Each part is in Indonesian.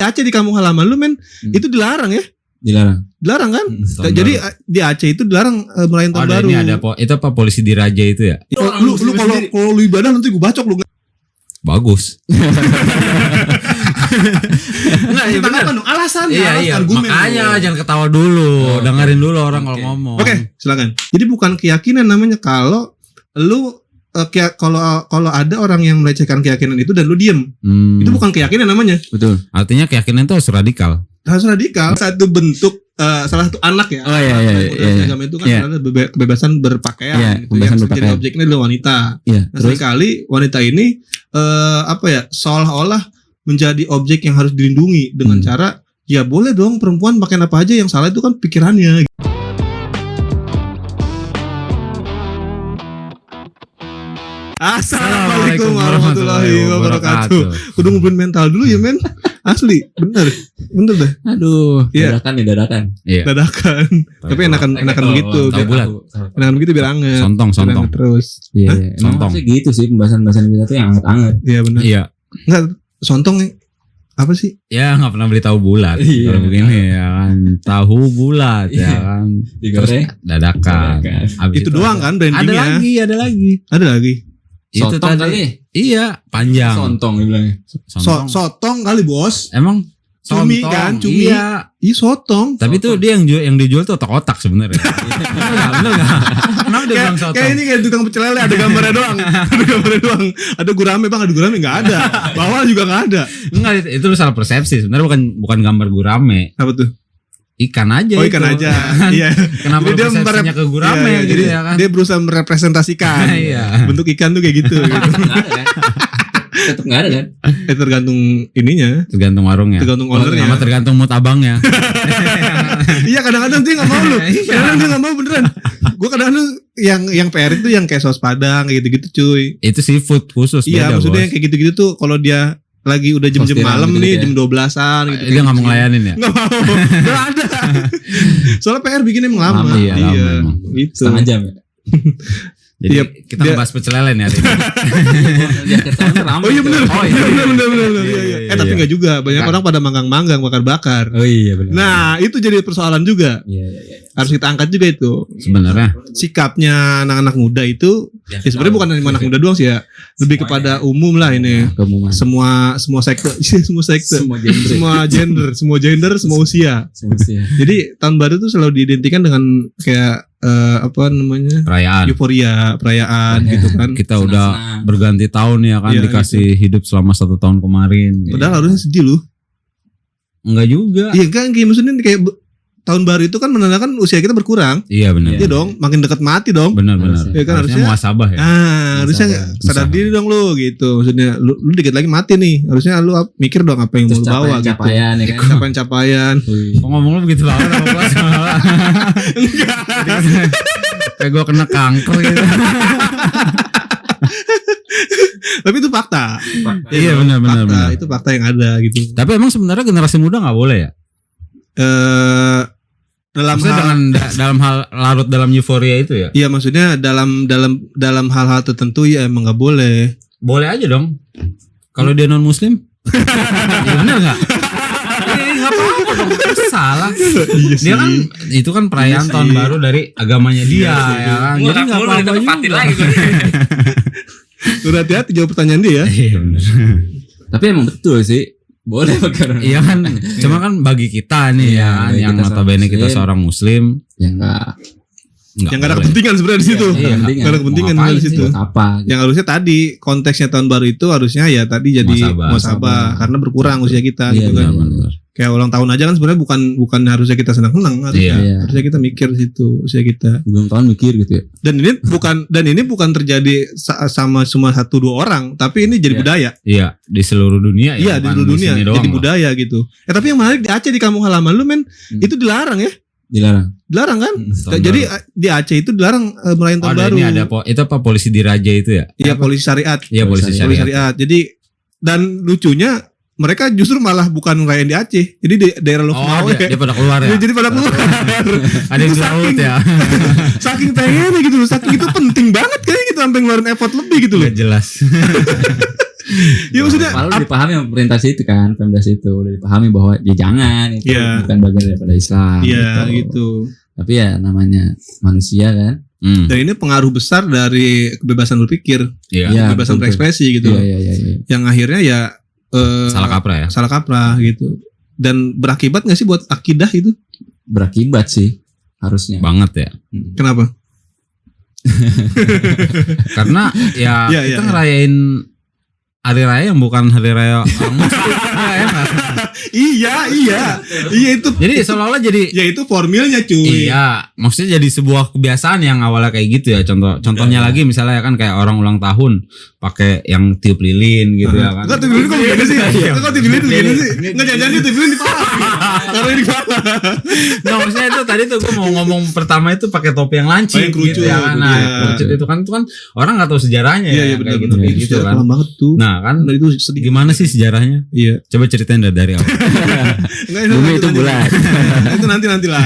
Aceh di kampung halaman lu men, itu dilarang ya? Dilarang kan? Jadi di Aceh itu dilarang merayakan tahun baru. Ini ada itu apa polisi di Raja itu ya? Lu kalau lu ibadah nanti gue bacok lu. Bagus. Enggak, ya benar. Alasan argumen. Makanya jangan ketawa dulu, dengerin dulu orang kalau ngomong. Oke, silakan. Jadi bukan keyakinan namanya kalau lu kalau ada orang yang melecehkan keyakinan itu dan lu diem, itu bukan keyakinan namanya. Betul. Artinya keyakinan itu harus radikal. Harus radikal. Satu bentuk salah satu anak ya. Oh iya. Agama itu kan ada kebebasan berpakaian. Gitu. Yang jadi objeknya adalah wanita. Nah, sekali wanita ini seolah-olah menjadi objek yang harus dilindungi dengan cara ya boleh dong perempuan pakai apa aja, yang salah itu kan pikirannya. Assalamualaikum warahmatullahi wabarakatuh. Kudu ngumpulin mental dulu ya men. Asli, bener dah. Aduh, dadakan. Iya. Dadakan. Tapi enakan begitu. Enakan begitu biar anget. Sontong. Terus. Iya. Sontong. Sih gitu sih pembahasan kita tuh yang anget-anget. Iya benar. Iya. Enggak, sontong apa sih? Ya nggak pernah beli tahu bulat. Kalau begini ya kan, tahu bulat ya kan. Digoreng. Dadakan. Itu doang kan brandingnya. Ada lagi. Itu Sotong tadi. Kali. Iya, panjang. Sontong dibilangnya. Sotong kali bos. Emang cumi kan, cumi. Iya, sotong. Tapi itu dia yang dijual tuh otak-otak sebenarnya. Bener enggak? Kenapa dia bilang sotong? Kayak ini kayak tukang pecel lele, ada gambarnya doang. Ada gurame bang, ada gurame enggak ada. Bawal juga enggak ada. Enggak, itu lu salah persepsi. Sebenarnya bukan gambar gurame. Apa tuh? Ikan aja. Ikan aja. Iya. Kenapa dia persepsinya ke gurame gitu ya kan? Dia berusaha merepresentasikan. Bentuk ikan tuh kayak gitu. Tetap nggak ada kan? Tergantung ininya. Tergantung warungnya. Tergantung ownernya. Sama tergantung mood abangnya. Iya kadang-kadang dia nggak mau lu. Kadang-kadang dia nggak mau beneran. Gue kadang-kadang yang PR itu yang kayak saus padang kayak gitu-gitu cuy. Itu seafood khusus. Iya maksudnya yang kayak gitu-gitu tuh kalau dia lagi udah jam-jam malam nih gitu jam 12-an gitu. Dia nggak mau ngelayanin ya? Nggak mau. Nggak ada. Soalnya PR bikinnya emang lama. Iya. Gitu. Setengah jam ya. Jadi kita ngebahas pecel lele nih hari ini. Oh iya benar. Iya. Tapi nggak juga. Banyak orang pada manggang-manggang, bakar-bakar. Oh iya benar. Nah itu jadi persoalan juga. Iya. Harus kita angkat juga itu. Sebenarnya sikapnya anak-anak muda itu ya sebenarnya bukan anak muda doang sih ya. Lebih kepada umum lah ini. Semua sekte, semua gender, semua usia. Jadi tahun baru tuh selalu diidentikan dengan kayak perayaan gitu kan. Kita udah berganti tahun ya kan, dikasih hidup selama 1 tahun kemarin. Padahal harusnya sedih loh. Enggak juga. Iya kan, kayak maksudnya kayak tahun baru itu kan menandakan usia kita berkurang. Iya benar. Iya dong, makin dekat mati dong. Benar. Ya kan harusnya muhasabah ya. Harusnya sadar diri dong lu gitu. Maksudnya lu dikit lagi mati nih. Harusnya lu mikir dong apa yang mau lu bawa gitu. Capaian ya kan. Capaian. Kok ngomong lu begitu banget sama gua salah. Enggak. Kayak gua kena kanker gitu. Tapi itu fakta. Iya benar. Itu fakta yang ada gitu. Tapi emang sebenarnya generasi muda enggak boleh ya? Dalam hal larut dalam euforia itu ya? Iya maksudnya dalam hal-hal tertentu ya emang nggak boleh. Boleh aja dong. Kalau dia non muslim, ya benar nggak? Nggak apa-apa dong. Salah. Dia kan itu kan perayaan tahun baru dari agamanya dia ya kan. Jadi nggak apa-apa juga. Hati-hati jawab pertanyaan dia ya. Iya benar. Tapi emang betul sih. Boleh pakai. Iya kan, cuma kan bagi kita nih ya, yang notabene kita seorang muslim, ya enggak ada kepentingan sebenarnya di situ. Enggak ada kepentingan di situ. Yang harusnya tadi konteksnya tahun baru itu harusnya ya tadi jadi muhasabah karena berkurang usia kita gitu kan. Kayak ulang tahun aja kan sebenarnya bukan harusnya kita senang-senang, harusnya kita mikir situ usia kita. Ulang tahun mikir gitu ya. Dan ini bukan terjadi sama cuma 1-2 orang, tapi ini jadi budaya. Iya, di seluruh dunia ya. Iya, di seluruh dunia jadi budaya gitu. Tapi yang menarik di Aceh di kampung halaman lu men, itu dilarang ya? Dilarang kan? Jadi di Aceh itu dilarang merayakan tahun baru. Ini ada itu apa polisi di Raja itu ya? Iya, polisi syariat. Iya, polisi syariat. Jadi dan lucunya mereka justru malah bukan ngerayain di Aceh. Jadi di daerah Lovnawe. Dia pada keluar ya. Jadi pada keluar. Ada yang di laut ya. Saking pengennya gitu loh. Saking itu penting banget kayaknya gitu sampai ngeluarin effort lebih gitu loh. Gak jelas. Ya maksudnya udah dipahami sama perintah itu kan, Pemdas itu udah dipahami bahwa ya jangan itu bukan bagian daripada Islam. Iya gitu. Tapi ya namanya manusia kan. Dan ini pengaruh besar dari kebebasan berpikir, kebebasan berekspresi gitu. Iya. Yang akhirnya ya salah kaprah gitu. Dan berakibat nggak sih buat akidah itu? Berakibat sih harusnya. Banget ya. Kenapa? Karena kita ngerayain hari raya yang bukan hari raya orang Muslim. Iya itu. Jadi seolah-olah jadi ya itu formilnya cuy. Iya, maksudnya jadi sebuah kebiasaan yang awalnya kayak gitu ya. Contohnya lagi misalnya kan kayak orang ulang tahun pakai yang tiup lilin gitu ya kan. Kok tiup lilin kok gini sih? Kok tiup lilin gini sih? Enggak jangan tiup lilin di paha. Kalau ini gimana? Nah, maksudnya itu tadi tuh gue mau ngomong pertama itu pakai topi yang lancip gitu ya kan. Nah, itu kan orang enggak tahu sejarahnya ya kayak gitu kan. Lama banget tuh. Nah, kan itu gimana sih sejarahnya? Iya. Coba ceritain dari awal. Bumi itu bulat. Itu nanti lah.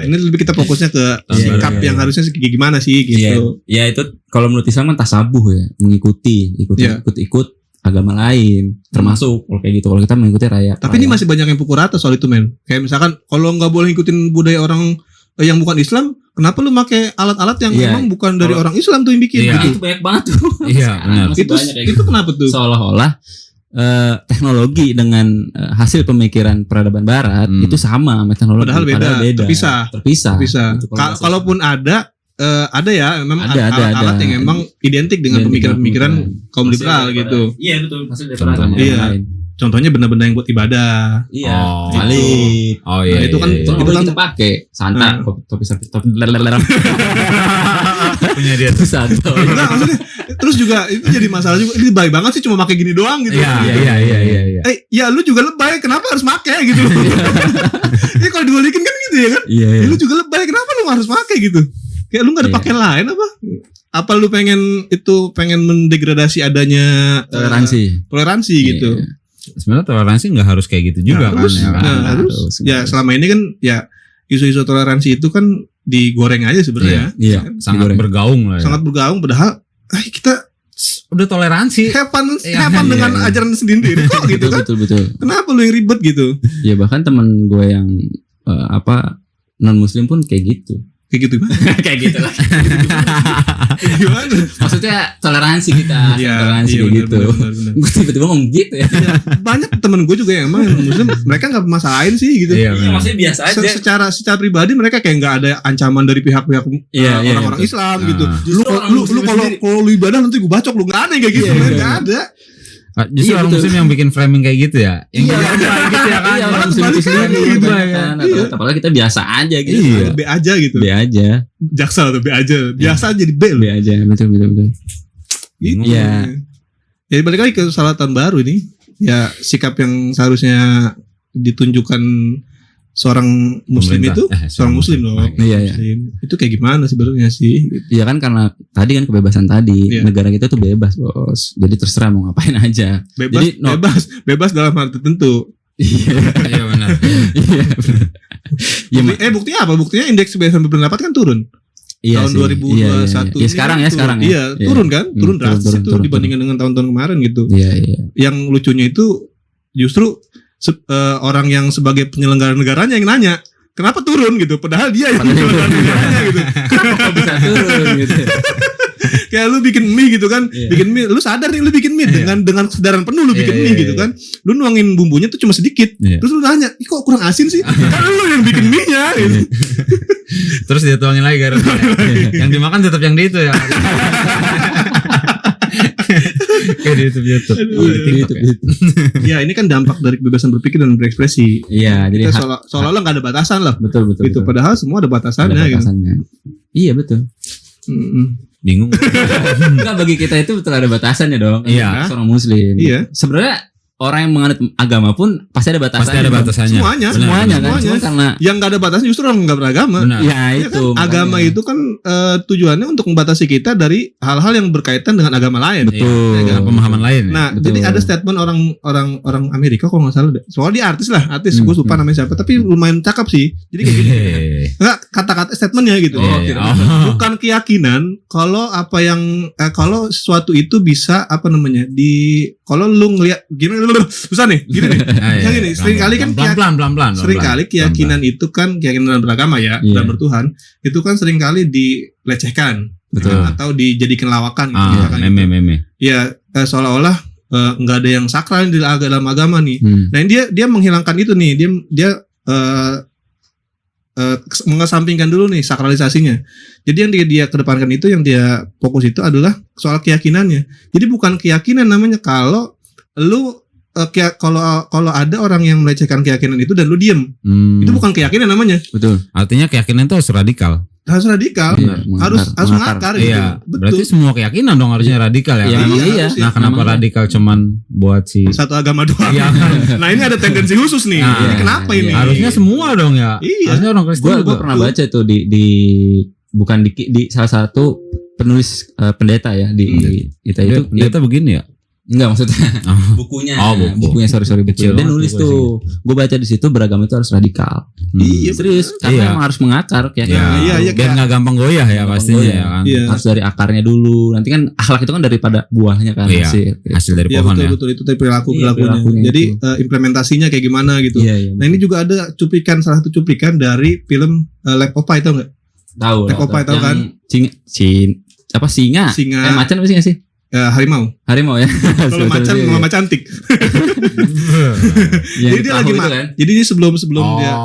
Ini lebih kita fokusnya ke sikap yang harusnya gimana sih gitu. Ya itu kalau menurut Islam kan tasabuh ya, ikut agama lain, termasuk kalau kayak gitu. Kalau kita mengikuti raya. Tapi ini masih banyak yang pukul rata soal itu men. Kayak misalkan kalau nggak boleh ikutin budaya orang yang bukan Islam, kenapa lu pakai alat-alat yang memang bukan dari orang Islam tuh yang bikin? Itu banyak banget tuh. Iya benar. Itu kenapa tuh? Seolah-olah teknologi dengan hasil pemikiran peradaban Barat itu sama sama teknologi. Padahal beda. Terpisah. Gitu, Kalaupun ada ya, memang ada alat yang memang identik dengan pemikiran kaum liberal gitu. Iya betul. Hasil dari peradaban lain. Contohnya benda-benda yang buat ibadah. Iya. Salib. Oh iya. Itu kan kita pakai santa, topi punya dia tuh santo. Enggak, maksudnya terus juga itu jadi masalah juga. Ini baik banget sih cuma pakai gini doang gitu. Iya. Ya lu juga lebay, kenapa harus pakai gitu. Ini kalau dibalikin kan gitu ya kan? Iya. Lu juga lebay, kenapa lu harus pakai gitu? Kayak lu enggak ada pakaian lain apa? Apa lu pengen mendegradasi adanya toleransi gitu. Sebenarnya toleransi nggak harus kayak gitu juga kan? Harus. Ya selama ini kan ya isu-isu toleransi itu kan digoreng aja sebenarnya. Iya. Sangat bergaung lah. Sangat bergaung padahal kita udah toleransi. Hepan dengan ajaran sendiri kok gitu kan? Betul. Kenapa lu yang ribet gitu? Ya bahkan teman gue yang non muslim pun kayak gitu. Kayak gitu kan? Kayak gitu lah. Gimana? Maksudnya toleransi kita, toleransi kayak gitu. Gue tiba-tiba ngomong gitu ya. Banyak temen gue juga yang emang muslim, mereka nggak masalahin sih gitu. Iya, maksudnya biasa aja. Secara pribadi mereka kayak nggak ada ancaman dari pihak-pihak orang-orang Islam gitu. Lu kalau lu ibadah nanti gue bacok lu, nggak ada kayak gitu, nggak ada. Justru orang muslim yang bikin framing kayak gitu ya. Yang gitu ya kan. Orang muslim itu sendiri apalagi kita biasa aja gitu. B aja gitu. B aja. Jaksel atau B aja. Biasa jadi B loh. B aja, betul. Iya. Jadi balik lagi ke salat tahun baru ini. Ya sikap yang seharusnya ditunjukkan seorang muslim itu seorang muslim loh. Iya. Itu kayak gimana sebenarnya sih? Iya kan karena tadi kan kebebasan tadi. Negara kita tuh bebas, Bos. Jadi terserah mau ngapain aja. Bebas dalam hal tertentu. Iya benar. Buktinya apa? Buktinya indeks kebebasan berpendapat kan turun. Iya, tahun 2021 ini sekarang ya. Turun kan? Turun drastis itu dibandingkan dengan tahun-tahun kemarin gitu. Iya. Yang lucunya itu justru orang yang sebagai penyelenggara negaranya yang nanya kenapa turun gitu, padahal dia yang penyelenggara negaranya gitu. Kenapa kok bisa turun gitu? Kayak lu bikin mie gitu kan, bikin mie, lu sadar nih lu bikin mie dengan kesadaran penuh lu bikin mie gitu kan, lu nuangin bumbunya tuh cuma sedikit, terus lu nanya, kok kurang asin sih? Kan lu yang bikin mie-nya gitu. Terus dia tuangin lagi garam. Yang dimakan tetap yang di itu ya. Kayak di YouTube. Ya ini kan dampak dari kebebasan berpikir dan berekspresi. Iya, jadi seolah-olah nggak ada batasan lah. Betul. Itu padahal semua ada batasannya. Gitu. Iya betul. Bingung. Enggak, bagi kita itu betul ada batasannya dong. Iya. Seorang muslim. Iya. Sebenarnya orang yang menganut agama pun pasti ada batasannya. Pasti ada batasannya. Semuanya kan. Cuma karena yang nggak ada batasan justru orang nggak beragama. Ya itu. Kan? Agama itu kan tujuannya untuk membatasi kita dari hal-hal yang berkaitan dengan agama lain. Betul. Dengan pemahaman lain. Nah, jadi ada statement orang Amerika kalau nggak salah. Soalnya dia artis. Gue lupa namanya siapa. Tapi lumayan cakep sih. Jadi kayak gini. Enggak, kata-kata statementnya gitu. Bukan keyakinan kalau apa yang kalau sesuatu itu bisa kalau lu ngelihat gimana susah nih gini nih. Yang ini seringkali kan pelan-pelan. Seringkali keyakinan itu kan keyakinan beragama ya, dan bertuhan itu kan seringkali dilecehkan. Betul. Atau dijadikan lawakan gitu. Meme. Ya seolah-olah nggak ada yang sakral di dalam agama nih. Nah dia menghilangkan itu nih, dia mengesampingkan dulu nih sakralisasinya. Jadi yang dia kedepankan itu, yang dia fokus itu adalah soal keyakinannya. Jadi bukan keyakinan namanya kalau lu kalau ada orang yang melecehkan keyakinan itu dan lu diem, itu bukan keyakinan namanya. Betul. Artinya keyakinan itu harus radikal. Harus radikal, harus mengakar gitu. Iya, berarti semua keyakinan dong harusnya radikal ya. Iya. Nah, kenapa radikal cuman buat satu agama doang? Iya. Nah, ini ada tendensi khusus nih. Ini kenapa ini? Harusnya semua dong ya. Iya. Harusnya orang Kristen juga. Gue pernah baca tuh bukan di salah satu penulis pendeta ya di itu pendeta begini ya. Enggak, maksudnya bukunya. Bukunya sorry kecil. Dia nulis tuh. Gue baca di situ beragama itu harus radikal. Iya, serius. Karena emang harus mengakar Iya. Biar enggak gampang goyah ya pastinya ya kan. Iya. Harus dari akarnya dulu. Nanti kan akhlak itu kan daripada buahnya kan. Hasil dari pohon ya. Betul itu dari perilakunya. Jadi implementasinya kayak gimana gitu. Iya, nah, ini juga ada salah satu cuplikan dari film Lake of Fire, tau enggak? Tahu. Lake of Fire tahu kan? Singa. Macan apa sih enggak sih? Harimau ya. Kalau macan mama cantik. Jadi dia lagi makan. Jadi dia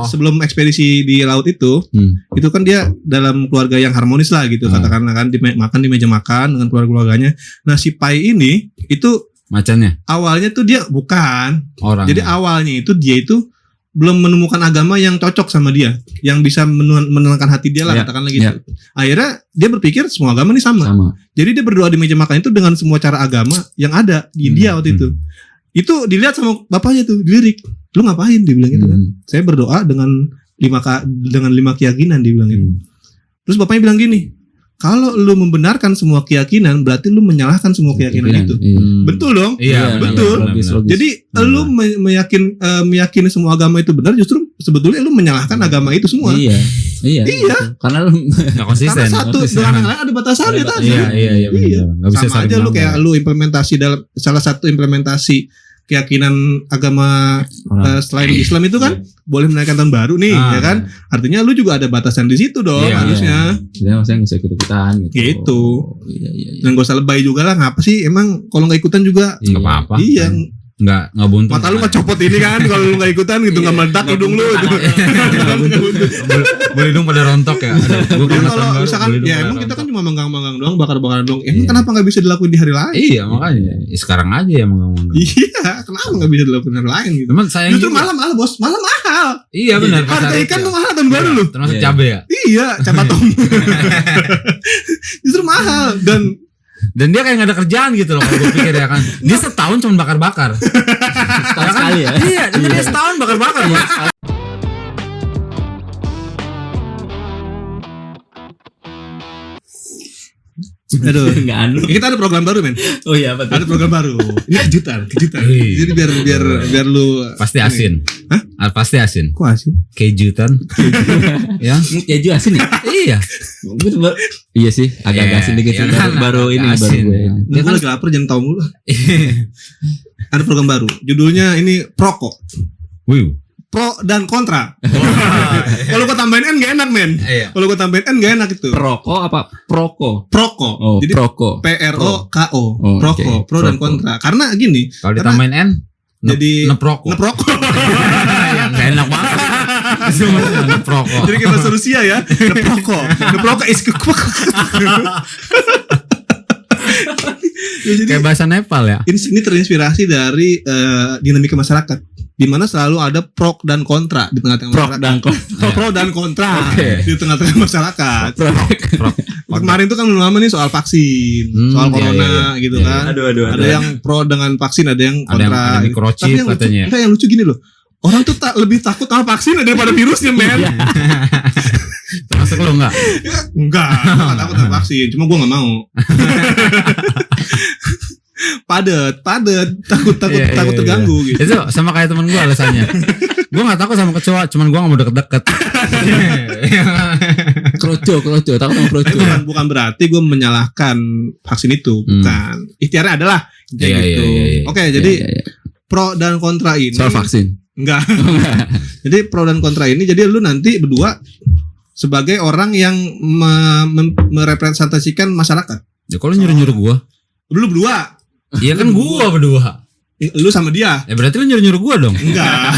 sebelum ekspedisi di laut itu kan dia dalam keluarga yang harmonis lah gitu, katakanlah kan, makan di meja makan dengan keluarganya. Nah, si Pai ini itu macannya. Awalnya tuh dia bukan orang. Jadi awalnya itu dia itu belum menemukan agama yang cocok sama dia, yang bisa menenangkan hati dia lah, katakanlah gitu. Akhirnya dia berpikir semua agama ini sama. Jadi dia berdoa di meja makan itu dengan semua cara agama yang ada di India waktu itu. Itu dilihat sama bapaknya tuh, dilirik. Lu ngapain? Dia bilang gitu kan. Saya berdoa dengan 5 keyakinan, dia bilang gitu. Terus bapaknya bilang gini, kalau lu membenarkan semua keyakinan, berarti lu menyalahkan semua keyakinan itu. Betul dong? Iya, betul. Jadi lu meyakini semua agama itu benar, justru sebetulnya lu menyalahkan agama itu semua. Iya. Karena lu enggak konsisten. Karena satu dengan yang lain ada batasannya tadi. Iya. Enggak bisa sama aja lu kayak lu implementasi dalam salah satu implementasi keyakinan agama selain Islam itu kan boleh menaikkan tahun baru nih, ya kan? Artinya lu juga ada batasan di situ dong, harusnya. Jadi maksudnya nggak usah ikut-ikutan gitu. Iya. Dan gak usah lebay juga lah, ngapa sih? Emang kalau nggak ikutan juga nggak apa-apa. Iya. Nggak buntu. Mata lu kecopot ini kan kalau lu nggak ikutan gitu, nggak meledak hidung lu itu. Boleh hidung pada rontok ya. Kalau misalkan ya emang kita kan cuma manggang-manggang doang, bakar-bakaran doang. Emang kenapa nggak bisa dilakuin di hari lain? Iya, makanya. Sekarang aja ya manggang-manggang. Iya, kenapa nggak bisa dilakuin di hari lain gitu? Teman sayang justru malam bos, malam mahal. Iya benar. Harga ikan tuh mahal tahun baru lu. Termasuk cabai ya? Iya, cabai tom. Justru mahal dan dia kayak gak ada kerjaan gitu loh kalau gue pikir ya kan. Dia setahun cuma bakar-bakar. Setahun sekali ya. Iya, dia setahun bakar-bakar. Aduh, kita ada program baru, men. Oh iya, betul. Ada program baru. Ini kejutan. Jadi biar lu pasti asin. Hah? Pasti asin. Kok asin? Kejutan. Ya, keju asin ya? Iya. Iya sih, agak asin dikit. Baru ini baru gue. Dia kan lagi lapar, jangan tahu mulu. Ada program baru. Judulnya ini Proko. Pro dan kontra. Kalau gua tambahin N gak enak, men. Kalau gua tambahin N gak enak itu. Proko apa? Proko. Oh, jadi Proko. PROKO. Proko, pro dan kontra. Karena gini, kalau ditambahin N jadi neproko. Gak enak banget. Neproko. Jadi kayak bahasa Rusia ya. Neproko is jadi, kayak bahasa Nepal ya. Ini terinspirasi dari dinamika masyarakat, di mana selalu ada pro dan kontra di tengah-tengah masyarakat. Pro dan kontra di tengah-tengah masyarakat. Kemarin itu kan lama nih soal vaksin, soal corona gitu kan. Ada yang pro dengan vaksin, ada yang kontra. Ada yang microchip katanya. Tapi yang lucu gini loh. Orang tuh lebih takut sama vaksin daripada virusnya, men. Termasuk lo enggak? Enggak, gue gak takut sama vaksin. Cuma gue gak mau. padet, takut terganggu gitu. Itu sama kayak teman gue alasannya. Gue nggak takut sama kecoa, cuman gue nggak mau deket-deket. Kroco, takut sama kroco. Bukan berarti gue menyalahkan vaksin itu, bukan. Ikhtiarnya adalah gitu. Oke, jadi pro dan kontra ini. Soal vaksin. Enggak. Jadi pro dan kontra ini, jadi lu nanti berdua sebagai orang yang merepresentasikan masyarakat. Ya kalau nyuruh gue. Lu berdua. Iya kan gue berdua. Lu sama dia. Ya berarti lu nyuruh gue dong. Enggak.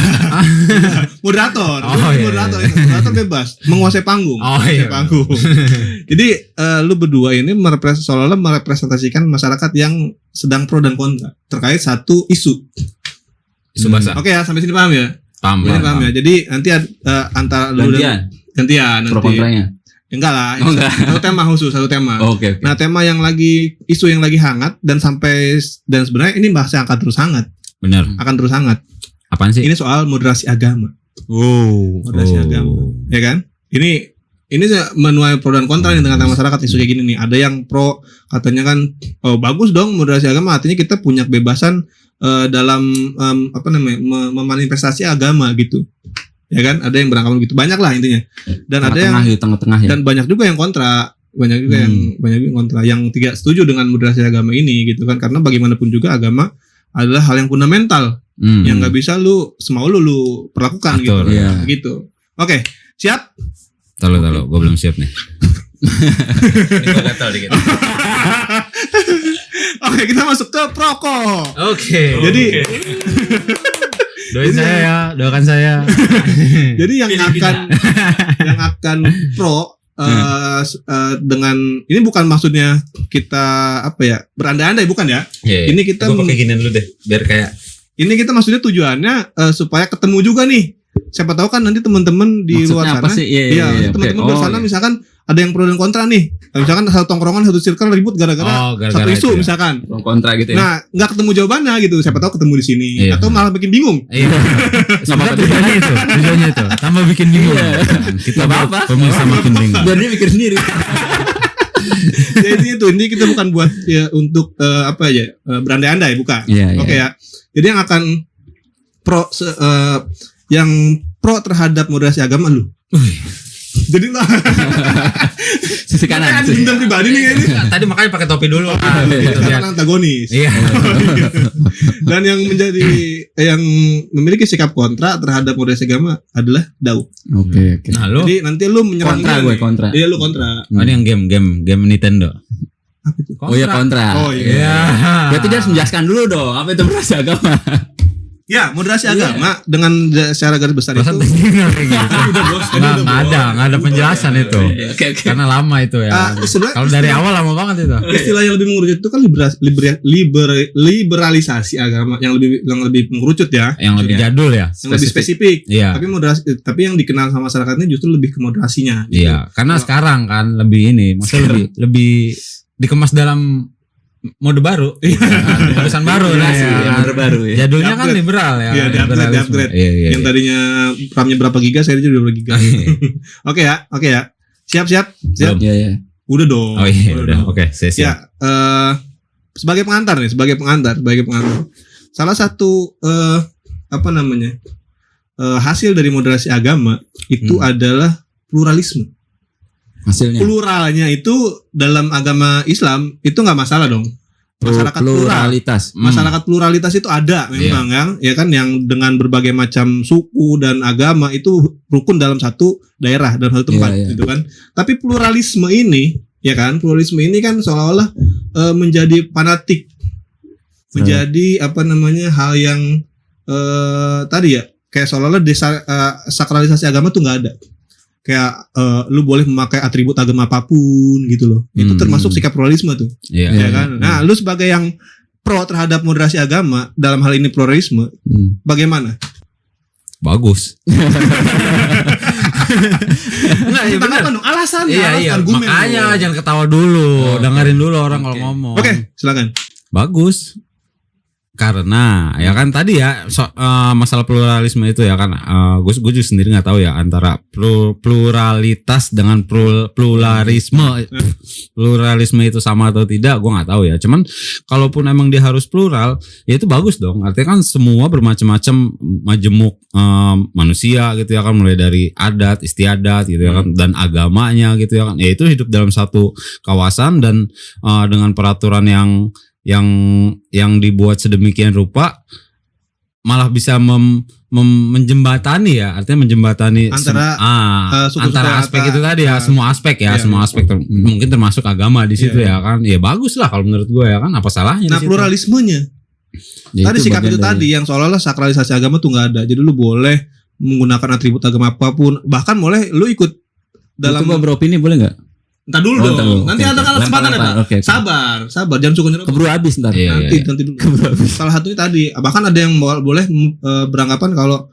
Moderator. Moderator bebas, menguasai panggung. Panggung. Jadi lu berdua ini seolah-olah merepresentasikan masyarakat yang sedang pro dan kontra terkait satu isu basah. Oke ya, sampai sini paham ya? Paham ya. Jadi nanti antara lu gantian nanti. Pro kontranya. Enggak lah, satu tema khusus, satu tema. Okay. Nah, tema yang isu yang lagi hangat dan sebenarnya ini bahasa yang akan terus hangat. Benar. Akan terus hangat. Apaan sih? Ini soal moderasi agama. Moderasi agama. Ya kan? Ini menuai pro dan kontra nih dengan masyarakat isu kayak gini nih. Ada yang pro, katanya kan bagus dong moderasi agama, artinya kita punya kebebasan dalam memanifestasi agama gitu. Ya kan, ada yang beranggapan begitu, banyak lah intinya. Dan ada yang di tengah-tengah ya. Dan banyak juga yang kontra, banyak juga yang kontra, yang tidak setuju dengan moderasi agama ini gitu kan, karena bagaimanapun juga agama adalah hal yang fundamental yang nggak bisa lu semau lu perlakukan. Atur, gitu. Ya. Gitu. Oke, siap? Tahu, gue belum siap nih. Ini gue gatal dikit. Oke, kita masuk ke proko. Oke. Jadi doakan saya. Jadi yang akan pro dengan ini bukan maksudnya kita berandai-andai, bukan ya? Ini kita pakai gini dulu deh, biar kayak ini kita maksudnya tujuannya supaya ketemu juga nih. Siapa tahu kan nanti teman-teman di luar sana, teman-teman di luar sana misalkan ada yang pro dan kontra nih. Misalkan satu tongkrongan, satu circle ribut gara-gara satu isu ya. Misalkan pro kontra gitu ya. Nah, nggak ketemu jawabannya gitu. Siapa tahu ketemu di sini atau malah bikin bingung. Sama tujuannya itu. Tambah bikin bingung. Kita apa? Pemirsa makin bingung. Biar dia mikir sendiri. Jadi ini kita bukan buat untuk berandai-andai, bukan. Oke ya. Jadi yang akan pro terhadap moderasi agama lu. Jadi lah. Sisi kanan. Dendam pribadi nih ini. Tadi makanya pakai topi dulu. Kan antagonis. Iya. Dan yang memiliki sikap kontra terhadap moderasi agama adalah Daud. Oke. Nah, jadi nanti lu menyerang kontra. Iya, lu kontra. Ini yang game Nintendo. Apa itu? Kontra. Oh iya. Berarti dia harus menjelaskan dulu dong apa itu moderasi agama. Ya, moderasi agama dengan secara garis besar itu. Nggak ada penjelasan itu. Karena lama itu ya. Kalau dari awal lama banget itu. Istilah yang lebih mengerucut itu kan liberalisasi agama, yang lebih mengerucut ya. Yang lebih jadul ya. Yang lebih spesifik. Iya. Tapi yang dikenal sama masyarakat ini justru lebih ke moderasinya. Gitu. Iya, karena sekarang kan lebih ini, maksudnya lebih dikemas dalam mode baru, tulisan baru baru ya. Jadulnya kan liberal ya. Iya, di-upgrade. Yang tadinya RAM-nya berapa giga, saya jadi berapa giga. Oke ya. Siap. Iya. Udah dong. Oh iya, udah. Oke, saya siap. Ya, sebagai pengantar. Salah satu hasil dari moderasi agama itu adalah pluralisme. Hasilnya. Pluralnya itu dalam agama Islam itu nggak masalah dong. Masyarakat pluralitas. Masyarakat pluralitas itu ada memang kan yang dengan berbagai macam suku dan agama itu rukun dalam satu daerah, dalam satu tempat gitu kan. Tapi pluralisme ini kan kan seolah-olah menjadi fanatik. Menjadi hal yang tadi ya kayak seolah-olah sakralisasi agama tuh nggak ada. Kayak lu boleh memakai atribut agama apapun gitu loh. Itu termasuk sikap pluralisme tuh. Ya kan? Nah, lu sebagai yang pro terhadap moderasi agama dalam hal ini pluralisme, bagaimana? Bagus. Enggak, ya benar. Alasan argumen. Makanya jangan ketawa dulu, dengerin dulu orang kalau ngomong. Oke, silakan. Bagus. Karena ya kan tadi ya masalah pluralisme itu ya kan gue juga sendiri nggak tahu ya antara pluralitas dengan pluralisme itu sama atau tidak, gue nggak tahu ya. Cuman kalaupun emang dia harus plural ya itu bagus dong, artinya kan semua bermacam-macam majemuk manusia gitu ya kan, mulai dari adat istiadat gitu ya kan dan agamanya gitu ya kan, ya itu hidup dalam satu kawasan dan dengan peraturan yang dibuat sedemikian rupa malah bisa menjembatani ya, artinya menjembatani antara aspek itu tadi ya, semua aspek ya, semua aspek mungkin termasuk agama di situ ya kan, ya bagus lah kalau menurut gue ya kan, apa salahnya? Nah pluralismenya tadi sikap itu tadi yang seolah-olah sakralisasi agama tuh nggak ada, jadi lu boleh menggunakan atribut agama apapun, bahkan boleh lu ikut dalam beropini boleh nggak? Entar dulu dong. Nanti ada kesempatan ya, Pak. Sabar, jangan suka nyerah. Keburu habis ntar. Nanti dulu. Salah satunya tadi, bahkan ada yang boleh beranggapan kalau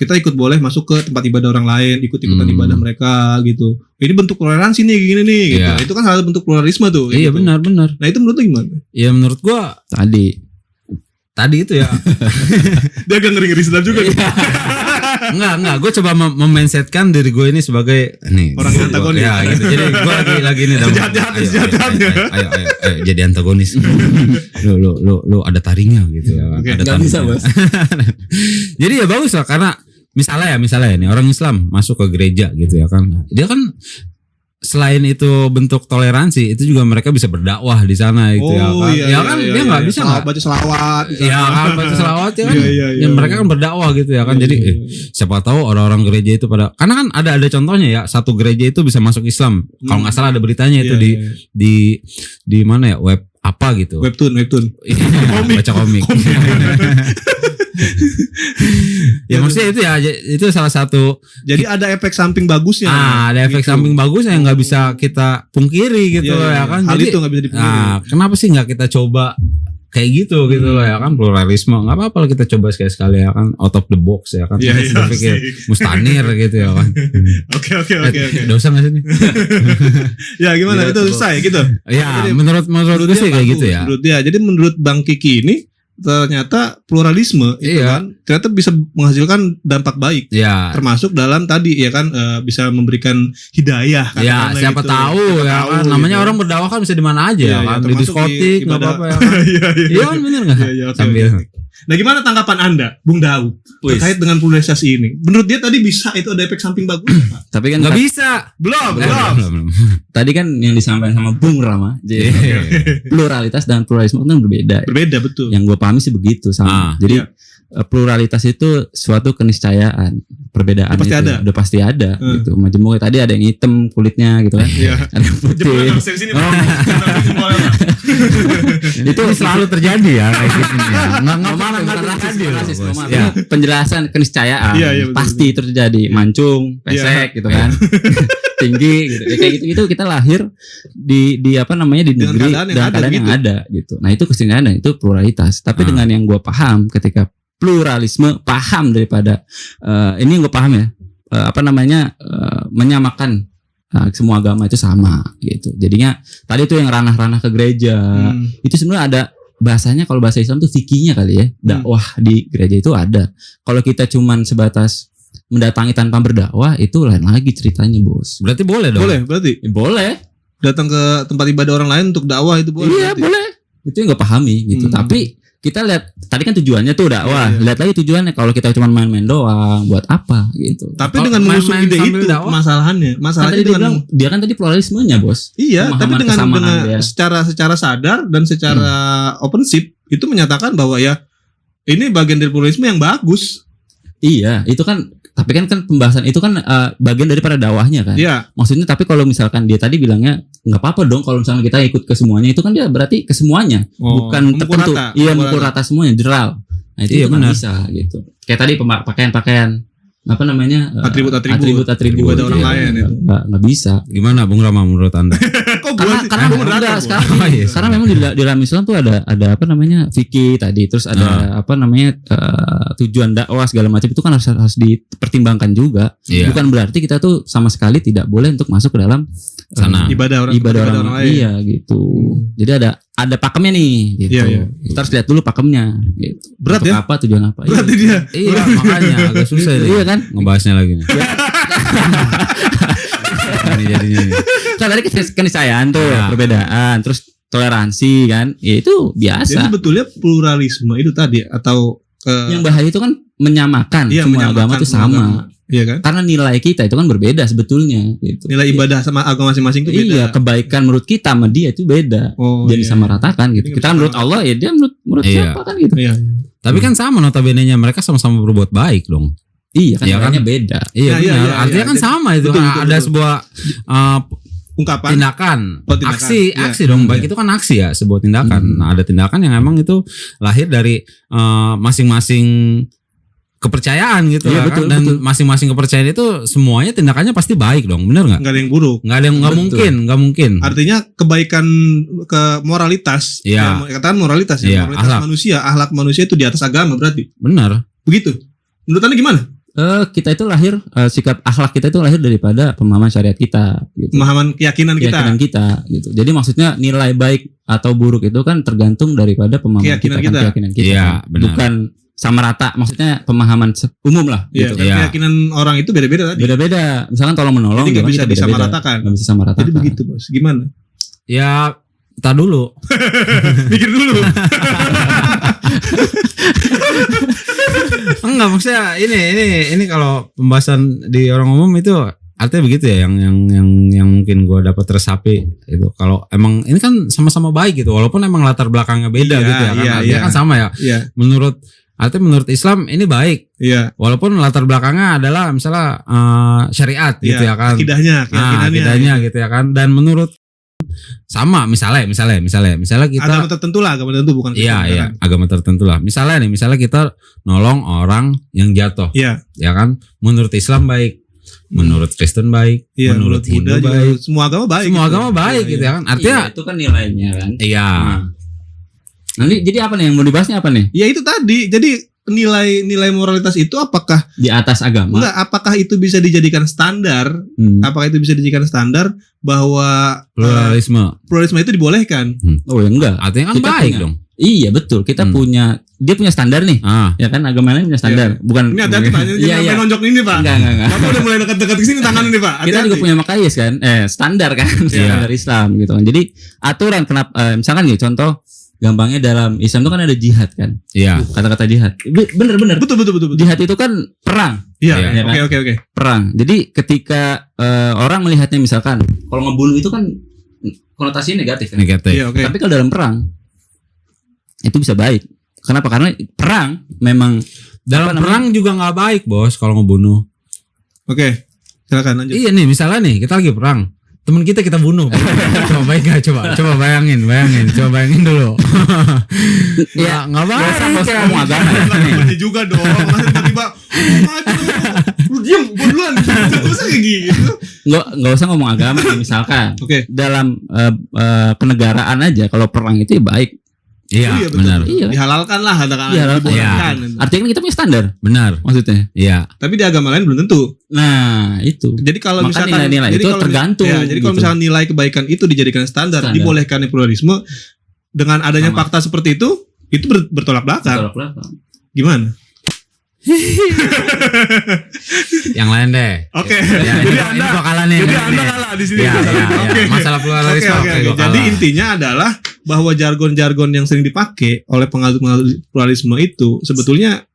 kita ikut boleh masuk ke tempat ibadah orang lain, ikut ikutan ibadah mereka gitu. Ini bentuk toleransi nih gini nih gitu. Itu kan salah bentuk pluralisme tuh. Iya gitu. Benar. Nah itu menurut lu gimana? Ya menurut gua tadi itu ya. Dia agak ngeri-ngeri sedap juga. Enggak, gue coba memindsetkan diri gue ini sebagai orang yang antagonis. Ya gitu. Jadi gue lagi nih ayo jadi antagonis. Lu ada taringnya gitu ya. Ada taringnya. Bisa, Bos. Jadi ya bagus lah, karena misalnya nih orang Islam masuk ke gereja gitu ya kan. Dia kan selain itu bentuk toleransi, itu juga mereka bisa berdakwah di sana gitu ya kan. Dia nggak bisa nggak baca selawat. Iya kan, baca selawat ya kan. Dan mereka kan berdakwah gitu ya kan. Jadi siapa tahu orang-orang gereja itu karena kan ada contohnya ya, satu gereja itu bisa masuk Islam. Kalau nggak salah ada beritanya itu di mana ya, web apa gitu. Webtoon. Baca komik. Ya maksudnya itu salah satu. Jadi ada efek samping bagusnya. Ada efek samping bagusnya yang nggak bisa kita pungkiri gitu ya kan. Hal jadi, itu nggak bisa dipungkiri. Nah, kenapa sih nggak kita coba kayak gitu loh ya kan, pluralisme nggak apa-apa kita coba sekali-sekali ya kan, out of the box ya kan. Pikir mustanir gitu ya kan. Oke. Dosa nggak sih nih? Ya gimana itu selesai gitu? Ya menurut gue sih kayak gitu ya. Menurut dia, jadi menurut Bang Kiki ini ternyata pluralisme itu kan ternyata bisa menghasilkan dampak baik, termasuk dalam tadi ya kan, bisa memberikan hidayah kan, ya siapa gitu, tahu ya kan, namanya gitu. Orang berdakwah kan bisa di mana aja ya kan, di diskotik nggak apa-apa ya kan. Iya kan, bener nggak? Sambil Nah gimana tanggapan Anda, Bung Daud, terkait dengan pluralisasi ini? Menurut dia tadi bisa itu ada efek samping bagus, Pak? Tapi kan nggak bisa, belum. Tadi kan yang disampaikan sama Bung Rama, jadi pluralitas dan pluralisme kan berbeda. Berbeda betul. Yang gue pahami sih begitu sama. Jadi pluralitas itu suatu keniscayaan, perbedaan itu udah pasti ada gitu. Majemuk tadi ada yang hitam kulitnya gitu kan, ada yang putih. Itu selalu terjadi ya kayak gitu ya. Penjelasan keniscayaan pasti itu terjadi, mancung, pesek gitu kan. Tinggi gitu. Kayak gitu kita lahir di apa namanya di negeri dengan keadaan yang ada gitu. Nah, itu keniscayaan, itu pluralitas. Tapi dengan yang gue paham ketika pluralisme, paham daripada ini gue paham ya, menyamakan semua agama itu sama gitu. Jadinya tadi itu yang ranah-ranah ke gereja itu sebenarnya ada bahasanya, kalau bahasa Islam tuh fikihnya kali ya, dakwah di gereja itu ada. Kalau kita cuman sebatas mendatangi tanpa berdakwah itu lain lagi ceritanya, Bos. Berarti boleh dong? Boleh. Datang ke tempat ibadah orang lain untuk dakwah itu boleh? Iya, boleh. Itu yang gak pahami gitu. Tapi kita lihat tadi kan tujuannya tuh dakwah. Lihat lagi tujuannya, kalau kita cuma main-main doang buat apa gitu. Tapi dengan mengusung ide itu masalahnya dengan dia kan tadi pluralismenya, Bos. Iya, tapi dengan secara sadar dan secara opensip itu menyatakan bahwa ya ini bagian dari pluralisme yang bagus. Iya, itu kan, tapi kan pembahasan itu kan bagian daripada dakwahnya kan. Iya. Maksudnya tapi kalau misalkan dia tadi bilangnya nggak apa-apa dong kalau misalnya kita ikut ke semuanya, itu kan dia berarti ke semuanya, bukan tertentu. Iya, mukul rata semuanya, general. Nah, itu kan bisa gitu. Kayak tadi pakaian atribut ibadah orang lain itu nggak bisa. Gimana Bung Rama menurut Anda? Karena memang di dalam Islam tuh ada fikih tadi, terus ada tujuan dakwah segala macam, itu kan harus dipertimbangkan juga. Bukan berarti kita tuh sama sekali tidak boleh untuk masuk ke dalam ibadah orang lain. Iya gitu. Jadi ada pakemnya nih gitu. Iya. Kita harus lihat dulu pakemnya gitu. Berat untuk ya? apa, tujuan apa. Berat dia. Iya, makanya agak susah gitu. Iya kan? Ngebahasnya lagi nih. Ini jadinya nih. Tadi keniscayaan tuh, perbedaan, terus toleransi kan. Ya itu biasa. Jadi sebetulnya pluralisme itu tadi atau yang bahaya itu kan menyamakan semua agama itu sama. Iya kan? Karena nilai kita itu kan berbeda sebetulnya gitu. Nilai ibadah sama agama masing-masing itu beda. Iya, kebaikan menurut kita sama dia itu beda. Jadi disamaratakan gitu. Kita kan menurut Allah ya dia menurut siapa kan gitu. Iya. Tapi kan sama notabene-nya mereka sama-sama berbuat baik dong. Iya kan nilainya beda. Iya, artinya kan sama itu. Ada sebuah ungkapan tindakan. Aksi dong. Baik itu kan aksi ya, sebuah tindakan. Nah, ada tindakan yang emang itu lahir dari masing-masing kepercayaan gitu kan. Dan masing-masing kepercayaan itu semuanya tindakannya pasti baik dong, benar nggak? Nggak ada yang buruk. Nggak mungkin. Artinya kebaikan ke moralitas. Iya. Katakan moralitas ya. Moralitas akhlak manusia itu di atas agama berarti. Benar. Begitu. Menurut Anda gimana? Kita itu lahir sikap akhlak kita itu lahir daripada pemahaman syariat kita. Gitu. Pemahaman keyakinan kita. Gitu. Jadi maksudnya nilai baik atau buruk itu kan tergantung daripada pemahaman keyakinan kita. Iya, benar. Bukan sama rata, maksudnya pemahaman umum lah. Iya, gitu. Keyakinan orang itu beda-beda tadi. Beda-beda. Misalkan tolong menolong. Jadi nggak bisa disamaratakan. Nggak bisa disamaratakan. Jadi begitu bos. Gimana? Ya, tar dulu. Mikir dulu. Enggak, maksudnya ini kalau pembahasan di orang umum itu artinya begitu ya, yang mungkin gue dapat resapi itu kalau emang ini kan sama-sama baik gitu, walaupun emang latar belakangnya beda gitu ya kan, artinya kan sama ya. Menurut Islam ini baik, walaupun latar belakangnya adalah misalnya syariat gitu ya kan, akidahnya gitu ya kan, dan menurut sama misalnya kita agama tertentu bukan agama tertentu lah. Misalnya kita nolong orang yang jatuh, ya kan, menurut Islam baik, menurut Kristen baik, menurut Hindu baik, semua agama baik, gitu ya kan, artinya itu kan nilainya kan. Iya. Nanti jadi apa nih yang mau dibahasnya apa nih? Ya itu tadi, jadi nilai moralitas itu apakah di atas agama? Enggak, apakah itu bisa dijadikan standar? Apakah itu bisa dijadikan standar bahwa pluralisme itu dibolehkan? Oh ya enggak. Artinya kan kita baik dong. Iya betul. Kita dia punya standar nih. Ya kan agama lain punya standar. Bukan. Ini ada pertanyaan nonjok ini Pak. Enggak. Bapak udah mulai dekat-dekat ke sini tangan ini Pak. Kita juga punya makayis kan. Standar kan. Standar Islam gitu kan. Jadi aturan kenapa misalkan nih contoh gampangnya dalam Islam itu kan ada jihad kan. Iya. Kata-kata jihad. Bener. Betul. Jihad itu kan perang. Iya. Oke. Perang. Jadi ketika orang melihatnya misalkan kalau ngebunuh itu kan konotasinya negatif. Kan? Negatif. Iya, okay. Tapi kalau dalam perang itu bisa baik. Kenapa? Karena perang memang dalam perang juga nggak baik bos kalau ngebunuh. Oke. Silakan lanjut. Iya nih misalnya nih kita lagi perang. Temen kita bunuh. Coba baik gak? Coba bayangin dulu. Ya nggak baik. Kamu agama ini juga dong. Tiba-tiba lu diam, gue duluan. Terus kayak gitu. Nggak usah ngomong agama misalkan. Dalam kenegaraan aja kalau perang itu baik. Iya, benar. Iya. Dihalalkan lah, dibolehkan. Artinya kita punya standar. Benar. Maksudnya. Iya. Tapi di agama lain belum tentu. Nah, itu. Jadi kalau misalkan nilai itu tergantung. Jadi kalau misalkan nilai kebaikan itu dijadikan standar. Dibolehkan pluralisme dengan adanya fakta seperti itu bertolak belakang. Gimana? Yang lain deh. Oke. Jadi Anda kalah nih. Jadi Anda kalah di sini. Masalah pluralisme. Jadi intinya adalah bahwa jargon-jargon yang sering dipakai oleh pengadut-pengadut pluralisme itu sebetulnya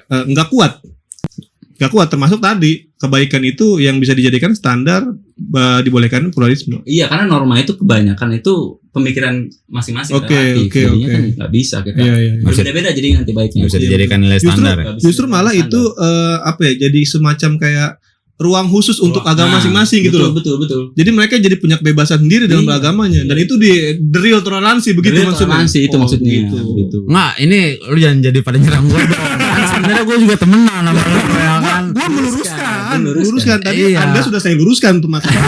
nggak kuat. Nggak kuat, termasuk tadi kebaikan itu yang bisa dijadikan standar dibolehkan pluralisme. Iya, karena norma itu kebanyakan itu pemikiran masing-masing. Oke. Kan nggak bisa kita. Beda-beda jadi nanti baiknya. Bisa dijadikan nilai standar. Justru malah itu jadi semacam kayak ruang khusus untuk agama masing-masing gitu loh. Betul. Jadi mereka jadi punya kebebasan sendiri dalam beragamanya dan itu di real toleransi begitu maksudnya. Toleransi itu maksudnya. Gitu. Nggak, ini lu jangan jadi pada nyerang gue dong. Kan sebenarnya gue juga temenan sama lu kan. Gue meluruskan tadi Anda sudah saya luruskan tuh masalah.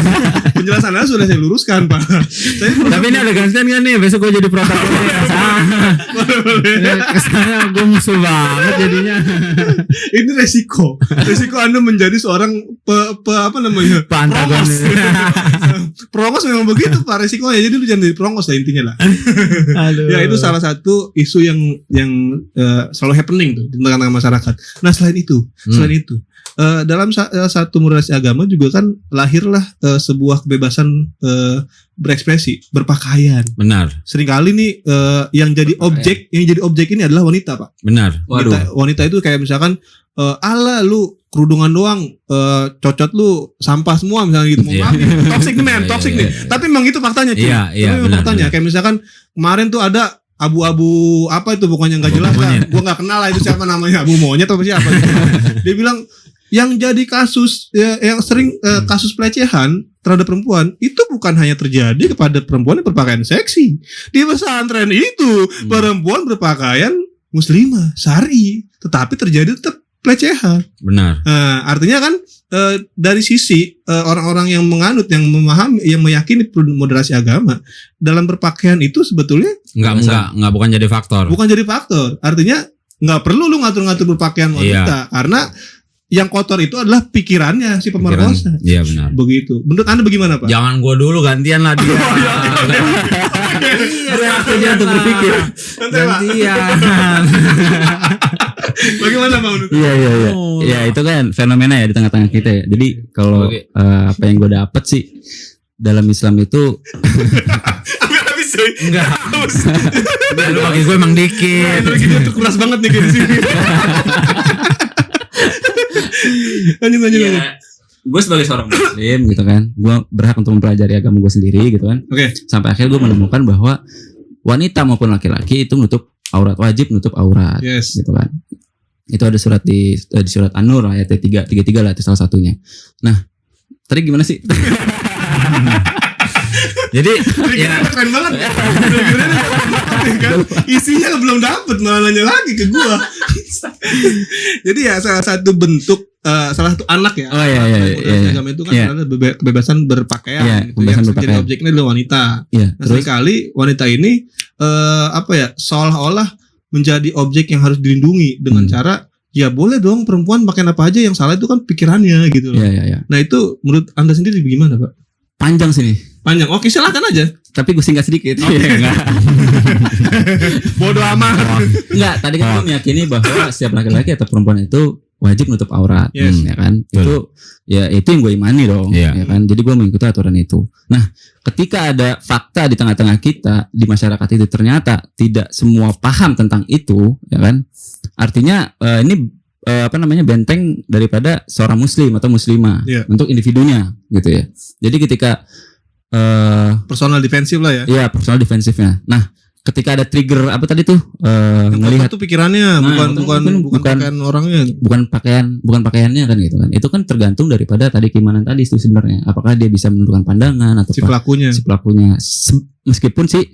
Penjelasan Anda sudah saya luruskan Pak. Tapi ini ada gantian kan nih, besok gue jadi protagonis ya. Kesannya gue musuh banget jadinya. Ini resiko Anda menjadi seorang antagonis. Perongos memang begitu Pak resikonya. Jadi lu jangan jadi perongos lah intinya lah. Ya itu salah satu isu yang selalu happening tuh di tengah-tengah masyarakat. Nah selain itu dalam satu moderasi agama juga kan lahirlah sebuah kebebasan berekspresi, berpakaian. Benar. Seringkali nih yang jadi objek ini adalah wanita, Pak. Benar. Wanita itu kayak misalkan ala lu kerudungan doang, cocot lu sampah semua misalnya gitu. Toxic nih. Tapi memang itu faktanya, cuy. Tapi memang faktanya. Kayak misalkan kemarin tuh ada abu-abu apa itu pokoknya nggak jelas lah. Gua nggak kenal lah itu siapa namanya, abu monyet atau siapa. Dia bilang yang jadi kasus yang sering kasus pelecehan terhadap perempuan itu bukan hanya terjadi kepada perempuan yang berpakaian seksi. Di pesantren itu perempuan berpakaian muslimah syar'i, tetapi terjadi tetap pelecehan. Benar. Artinya kan dari sisi orang-orang yang menganut, yang memahami, yang meyakini moderasi agama dalam berpakaian itu sebetulnya enggak bukan jadi faktor. Bukan jadi faktor. Artinya nggak perlu lu ngatur-ngatur berpakaian wanita karena yang kotor itu adalah pikirannya si pemerkosa. Iya benar. Begitu. Menurut Anda bagaimana, Pak? Jangan gua dulu, gantian lah dia. Dia untuk berpikir. Gantian. Bagaimana Pak menurut? Iya. Ya itu kan fenomena ya di tengah-tengah kita ya. Jadi kalau apa yang gue dapet sih dalam Islam itu enggak. Lu bagi gue emang dikit. Itu keras banget nih kayak di sini. Lanjut. Gue sebagai seorang muslim gitu kan, gue berhak untuk mempelajari agama gue sendiri gitu kan. Sampai akhirnya gue menemukan bahwa wanita maupun laki-laki itu wajib menutup aurat, gitu kan. Itu ada surat di surat An-Nur ayat 33 lah, itu salah satunya. Nah, tadi gimana sih? Jadi ya keren banget. Isinya belum dapet, malah nanya lagi ke gua. Jadi ya salah satu bentuk salah satu anak ya. Agama itu kan ada kebebasan berpakaian. Kebebasan berpakaian. Jadi objeknya adalah wanita. Nah, sekali wanita ini seolah-olah menjadi objek yang harus dilindungi dengan cara ya boleh dong perempuan pakai apa aja, yang salah itu kan pikirannya gitu loh. Nah itu menurut Anda sendiri bagaimana, Pak? Panjang sini. Panjang. Oke, silakan aja. Tapi gue singkat sedikit. Bodoh amat. Enggak, tadi kan gue meyakini bahwa setiap laki-laki atau perempuan itu wajib menutup aurat, ya kan? Itu yang gue imani dong, ya kan? Jadi gue mengikuti aturan itu. Nah, ketika ada fakta di tengah-tengah kita, di masyarakat itu ternyata tidak semua paham tentang itu, ya kan? Artinya ini benteng daripada seorang muslim atau muslimah untuk individunya gitu ya. Jadi ketika personal defensif lah ya. Iya, personal defensifnya. Nah, ketika ada trigger apa tadi tuh ngelihat itu pikirannya, bukan pakaian orangnya, bukan pakaiannya kan gitu kan. Itu kan tergantung daripada tadi keimanan tadi itu sebenarnya. Apakah dia bisa menentukan pandangan atau si pelakunya. Meskipun sih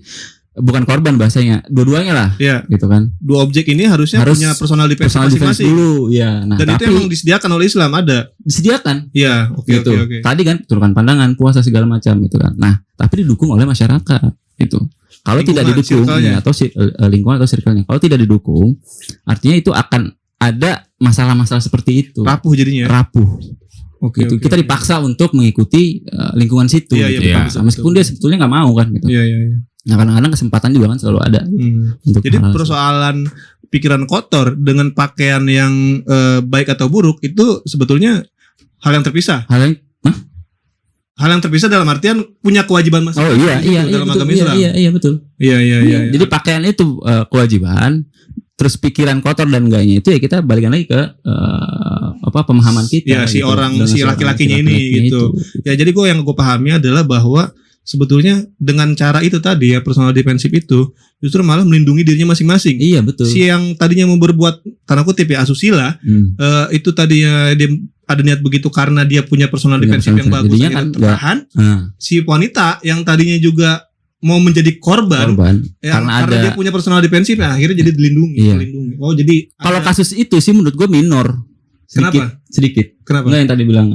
bukan korban bahasanya, dua-duanya lah, gitu kan. Dua objek ini harus punya personal defense masing-masing dulu, ya. Nah, dan itu emang disediakan oleh Islam, ada. Disediakan. Iya, oke. Tadi kan turunkan pandangan, puasa segala macam itu kan. Nah, tapi didukung oleh masyarakat itu. Kalau tidak didukung atau lingkungan atau circle-nya. Kalau tidak didukung, artinya itu akan ada masalah-masalah seperti itu. Rapuh jadinya. Gitu. Kita dipaksa untuk mengikuti lingkungan situ. Meskipun dia sebetulnya nggak mau kan gitu. Iya. Nah, kadang-kadang kesempatan juga kan selalu ada. Jadi persoalan pikiran kotor dengan pakaian yang baik atau buruk itu sebetulnya hal yang terpisah. Hal yang terpisah dalam artian punya kewajiban masing-masing. Dalam agama Islam. Iya, betul. Iya. Jadi pakaian itu kewajiban, terus pikiran kotor dan enggaknya itu ya kita balikan lagi ke pemahaman kita. Ya, si laki-lakinya ini gitu. Ya, jadi gue pahami adalah bahwa sebetulnya dengan cara itu tadi ya, personal defensif itu justru malah melindungi dirinya masing-masing. Iya, betul. Si yang tadinya mau berbuat tanda kutip ya asusila, itu tadinya dia ada niat begitu karena dia punya personal defensif yang bagus, kan tertahan. Si wanita yang tadinya juga mau menjadi korban karena dia punya personal defensif, nah akhirnya jadi dilindungi. Oh, jadi kalau kasus itu sih menurut gue minor. Sedikit. Kenapa? Enggak, yang tadi bilang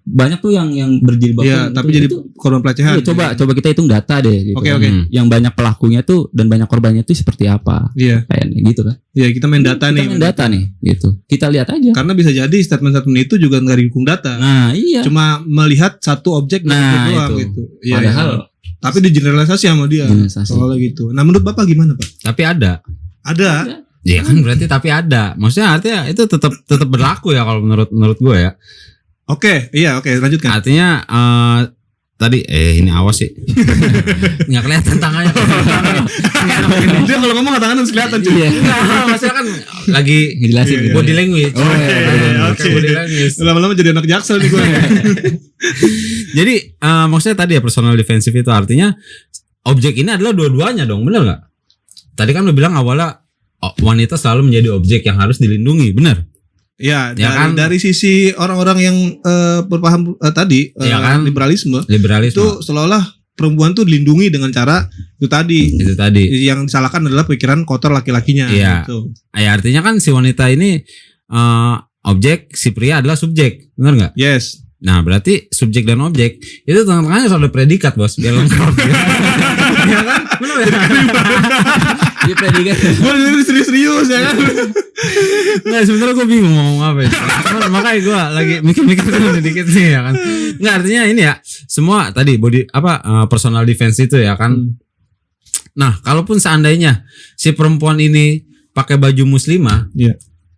banyak tuh yang berjilbab. Iya, tapi jadi korban pelecehan. Coba kita hitung data deh gitu. Oke. Yang banyak pelakunya tuh dan banyak korbannya tuh seperti apa. Iya. Kayaknya gitu kan. Iya, kita main data nih. Kita main data nih gitu. Kita lihat aja. Karena bisa jadi statement-statement itu juga nggak didukung data. Nah, iya. Cuma melihat satu objek doang gitu. Iya. Padahal tapi digeneralisasi sama dia. Soalnya gitu. Nah, menurut Bapak gimana, Pak? Tapi ada. Iya kan berarti tapi ada. Maksudnya artinya itu tetap berlaku ya kalau menurut gue ya. Oke, lanjutkan. Artinya tadi ini awas sih. Nggak kelihatan tangannya. Dia kalau ngomong tangannya harus kelihatan cuy. Enggak, maksudnya kan lagi ngejelasin body language. Oke. Body language. Lama-lama jadi anak jaksel nih gue. Jadi maksudnya tadi ya personal defensive itu artinya objek ini adalah dua-duanya dong, benar nggak? Tadi kan lu bilang awalnya wanita selalu menjadi objek yang harus dilindungi, benar? Ya, dari sisi orang-orang yang berpaham tadi kan? liberalisme itu seolah-olah perempuan tuh dilindungi dengan cara itu tadi. Yang disalahkan adalah pikiran kotor laki-lakinya. Iya. Gitu. Ya artinya kan si wanita ini objek, si pria adalah subjek, benar nggak? Yes. Nah berarti subjek dan objek itu tengah-tengahnya selalu predikat bos, biar lengkap. Ya kan? Benar ya? Di predikat. Gue serius ya kan? Nggak, sebenarnya gue bingung mau ngomong apa ya. Makanya gue lagi mikir-mikir sedikit sih ya kan. Nggak, artinya ini ya, semua tadi personal defense itu ya kan. Nah kalaupun seandainya si perempuan ini pakai baju muslimah,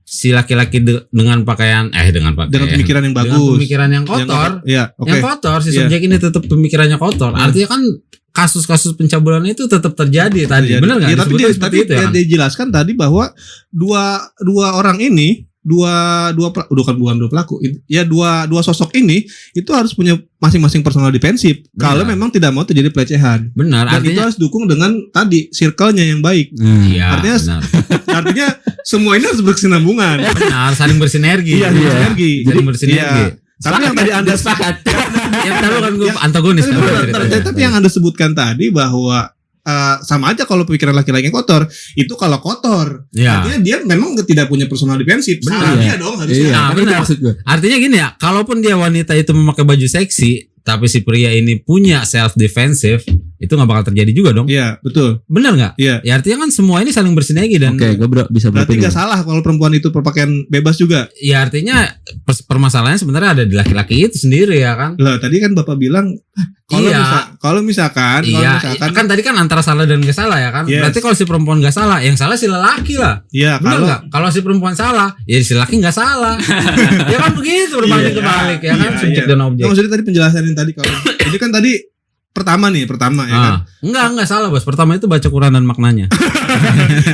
si laki-laki dengan pakaian dengan pemikiran yang bagus, dengan pemikiran yang kotor, yang kotor, si subjek ini tetap pemikirannya kotor. Artinya kan kasus-kasus pencabulan itu tetap terjadi tadi, benar nggak? Ya, tapi itu ya, dijelaskan tadi bahwa dua orang ini, dua sosok ini itu harus punya masing-masing personal defensif. Kalau memang tidak mau terjadi pelecehan. Benar. Dan artinya, itu harus dukung dengan tadi circle-nya yang baik. Artinya semua ini harus berkesinambungan. Benar, saling bersinergi. Saling bersinergi. Tapi yang tadi Anda sepakat. Yang tahu kan gue antagonis. Tapi yang Anda sebutkan tadi bahwa sama aja kalau pikiran laki-laki yang kotor, itu kalau kotor, artinya dia memang tidak punya personal defensif. Salah dia dong harusnya. Benar. Artinya gini ya, kalaupun dia wanita itu memakai baju seksi, tapi si pria ini punya self defensive, itu nggak bakal terjadi juga dong. Iya, betul. Benar nggak? Iya. Ya artinya kan semua ini saling bersinergi dan. Oke, gue bisa berarti nggak salah kalau perempuan itu berpakaian bebas juga. Ya artinya permasalahannya sebenarnya ada di laki-laki itu sendiri ya kan. Lah tadi kan Bapak bilang kalau misalkan kan tadi kan antara salah dan nggak salah ya kan. Berarti kalau si perempuan nggak salah, yang salah si lelaki lah. Iya. Kalau si perempuan salah, ya si lelaki nggak salah. Ya kan begitu berbanding kebalik ya kan, subjek dan objek. Maksudnya tadi penjelasan yang tadi kalau ini kan tadi pertama ya kan. Enggak salah bos. Pertama itu baca Quran dan maknanya.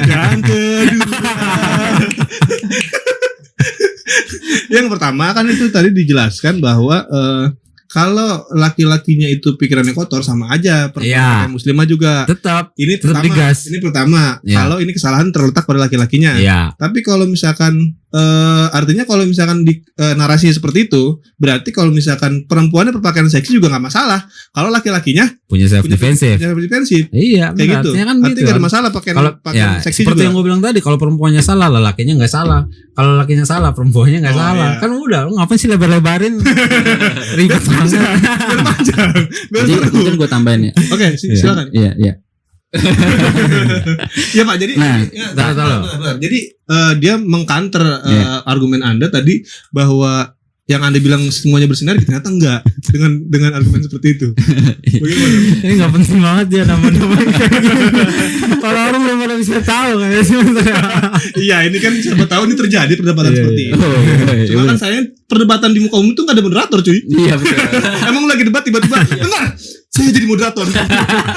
Yang kedua. Yang pertama kan itu tadi dijelaskan bahwa kalau laki-lakinya itu pikirannya kotor sama aja perempuan muslimah juga. Tetap. Ini pertama. Ya. Kalau ini kesalahan terletak pada laki-lakinya. Ya. Tapi kalau misalkan artinya kalau misalkan di narasinya seperti itu, berarti kalau misalkan perempuannya berpakaian seksi juga nggak masalah. Kalau laki-lakinya punya self defensive. Iya, kayak gitu. Artinya kan artinya nggak ada masalah pakaian seksi seperti juga. yang gue bilang tadi, kalau perempuannya salah, lelakinya nggak salah. Kalau lakinya salah, perempuannya nggak salah. Iya. Kan udah, lu ngapain sih lebar-lebarin? Ribet banget. Mungkin gue tambahin ya. Oke, silakan. Iya. Ya Pak, jadi jadi dia mengcounter argumen Anda tadi bahwa yang Anda bilang semuanya bersinar ternyata enggak dengan argumen seperti itu. Bagaimana? Ini nggak penting banget ya nama-nama kayak gini. Kalau orang belum pada bisa tahu kan ya sebenarnya. Iya, ini kan siapa tahu ini terjadi perdebatan seperti itu. Cuma kan saya perdebatan di muka umum itu nggak ada moderator cuy. Iya betul. Emang lagi debat tiba-tiba dengar saya jadi moderator.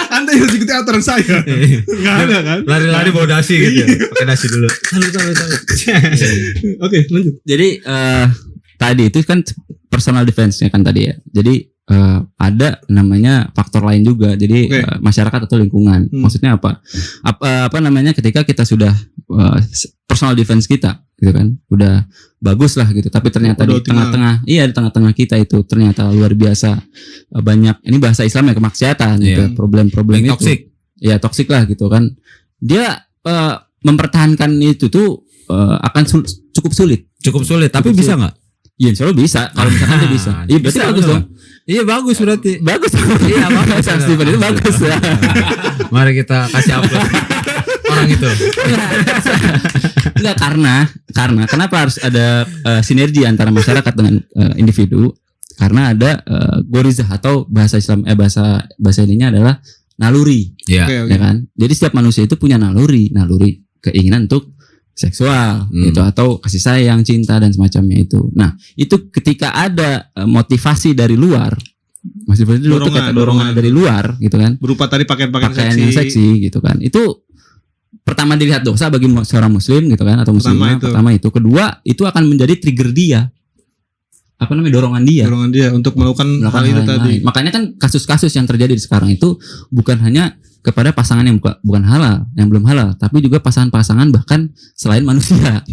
Anda yang ikuti aturan saya. Nggak ada kan? Lari-lari bawa dasi gitu. Pakai dasi dulu. Tahu. Oke, lanjut. Jadi tadi itu kan personal defense-nya kan tadi ya. Jadi ada namanya faktor lain juga. Jadi masyarakat atau lingkungan. Maksudnya apa? Apa namanya ketika kita sudah personal defense kita gitu kan. Udah bagus lah gitu. Tapi ternyata di tengah-tengah di tengah-tengah kita itu ternyata luar biasa banyak, ini bahasa Islam ya, kemaksiatan gitu. Problem-problem itu. Toxic. Ya toksik lah gitu kan. Dia mempertahankan itu tuh akan cukup sulit. Tapi bisa nggak? Iya, insya Allah bisa. Kalau misalkan dia bisa. Iya, berarti bagus dong. Iya bagus berarti. Bagus. Iya bagus. Steven itu bagus. Mari kita kasih upload orang itu. Enggak, karena kenapa harus ada sinergi antara masyarakat dengan individu? Karena ada gorizah atau bahasa Islam bahasa ininya adalah naluri. Ya kan? Jadi setiap manusia itu punya naluri keinginan untuk seksual gitu, atau kasih sayang, cinta dan semacamnya itu. Nah, itu ketika ada motivasi dari luar, dorongan dari luar gitu kan. Berupa tadi pakaian yang seksi gitu kan. Itu pertama dilihat dosa bagi seorang muslim gitu kan, atau muslimah. Pertama itu. Kedua, itu akan menjadi trigger dia. Dorongan dia untuk melakukan hal itu tadi. Makanya kan kasus-kasus yang terjadi sekarang itu bukan hanya kepada pasangan yang bukan halal, yang belum halal, tapi juga pasangan-pasangan bahkan selain manusia.